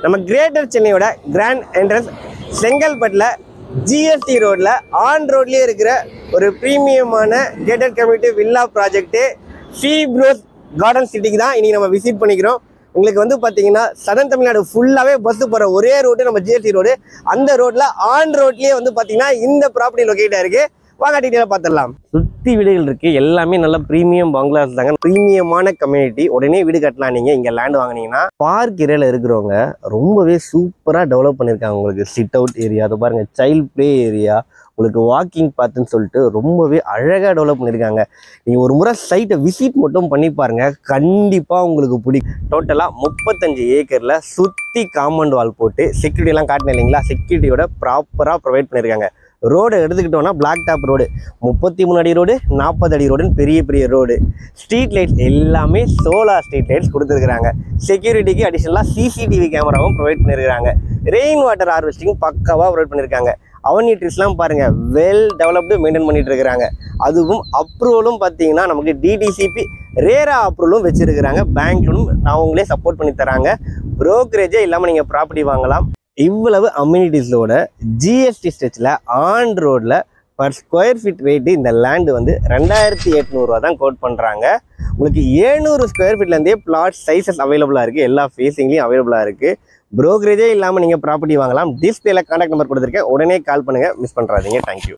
நம்ம கிரேட்டர் சென்னையோட grand entrance செங்கல்பட்டில் ஜிஎஸ்டி ரோட்ல ஆன் ரோட்லயே இருக்கிற ஒரு பிரீமியமான gated community villa project C Bros Garden சிட்டிக்கு தான் இன்னைக்கு நம்ம விசிட் பண்ணிக்கிறோம். உங்களுக்கு வந்து பார்த்தீங்கன்னா சதன் தமிழ்நாடு ஃபுல்லாகவே பஸ் போகிற ஒரே ரோடு நம்ம ஜிஎஸ்டி ரோடு. அந்த ரோட்ல ஆன் ரோட்லயே வந்து பார்த்தீங்கன்னா இந்த ப்ராப்பர்ட்டி லொக்கேட்டாக இருக்கு. வாங்க டீட்டெயிலாக பார்த்துடலாம். சுற்றி வீடுகள் இருக்குது, எல்லாமே நல்ல ப்ரீமியம் பங்களாஸ் தாங்க. ப்ரீமியமான கம்யூனிட்டி, உடனே வீடு கட்டலாம். நீங்கள் இங்கே லேண்ட் வாங்கினீங்கன்னா பார்க் ஏரியாவில் இருக்கிறவங்க ரொம்பவே சூப்பராக டெவலப் பண்ணியிருக்காங்க. உங்களுக்கு சிட் அவுட் ஏரியா, அதை பாருங்கள், சைல்ட் ப்ளே ஏரியா, உங்களுக்கு வாக்கிங் பாத்துன்னு சொல்லிட்டு ரொம்பவே அழகாக டெவலப் பண்ணியிருக்காங்க. நீங்கள் ஒரு முறை சைட்டை விசிட் மட்டும் பண்ணி பாருங்கள், கண்டிப்பாக உங்களுக்கு பிடிக்கும். டோட்டலாக 35 ஏக்கரில் சுற்றி காம்பவுண்ட் வால் போட்டு செக்யூரிட்டிலாம் காட்டினேன் இல்லைங்களா, செக்யூரிட்டியோட ப்ராப்பராக ப்ரொவைட் பண்ணியிருக்காங்க. ரோடு எடுத்துக்கிட்டோம்னா பிளாக் டாப் ரோடு, 33 அடி ரோடு, 40 அடி ரோடுன்னு பெரிய பெரிய ரோடு. ஸ்ட்ரீட் லைட்ஸ் எல்லாமே சோலார் ஸ்ட்ரீட் லைட்ஸ் கொடுத்துருக்குறாங்க. செக்யூரிட்டிக்கு அடிஷனலாக சிசிடிவி கேமராவும் ப்ரொவைட் பண்ணியிருக்காங்க. ரெயின் வாட்டர் ஹார்வெஸ்டிங் பக்காவாக ப்ரொவைட் பண்ணியிருக்காங்க. அவனி ட்ரீஸ்லாம் பாருங்கள், வெல் டெவலப்டு மெயின்டைன் பண்ணிட்டு இருக்கிறாங்க. அதுவும் அப்ரூவலும் பார்த்தீங்கன்னா நமக்கு டிடிசிபி ரேரா அப்ரூவலும் வச்சுருக்கிறாங்க. பேங்க்லும் அவங்களே சப்போர்ட் பண்ணி தராங்க. ப்ரோக்கரேஜே இல்லாமல் நீங்கள் ப்ராப்பர்ட்டி வாங்கலாம். இவ்வளவு அம்யூனிட்டிஸோட ஜிஎஸ்டி ஸ்ட்ரெச்சில் ஆன் ரோடில் பர் ஸ்கொயர் ஃபீட் ரேட்டு இந்த லேண்டு வந்து 2800 தான் கோட் பண்ணுறாங்க. உங்களுக்கு 700 ஸ்கொயர் ஃபீட்லேருந்தே பிளாட் சைஸஸ் அவைலபிளாக இருக்குது. எல்லா ஃபேஸிங்லேயும் அவைலபிளாக இருக்குது. ப்ரோக்கரேஜே இல்லாமல் நீங்கள் ப்ராப்பர்ட்டி வாங்கலாம். டிஸ்பிளேல கான்டாக்ட் நம்பர் கொடுத்துருக்கேன், உடனே கால் பண்ணுங்கள், மிஸ் பண்ணுறாதீங்க. தேங்க்யூ.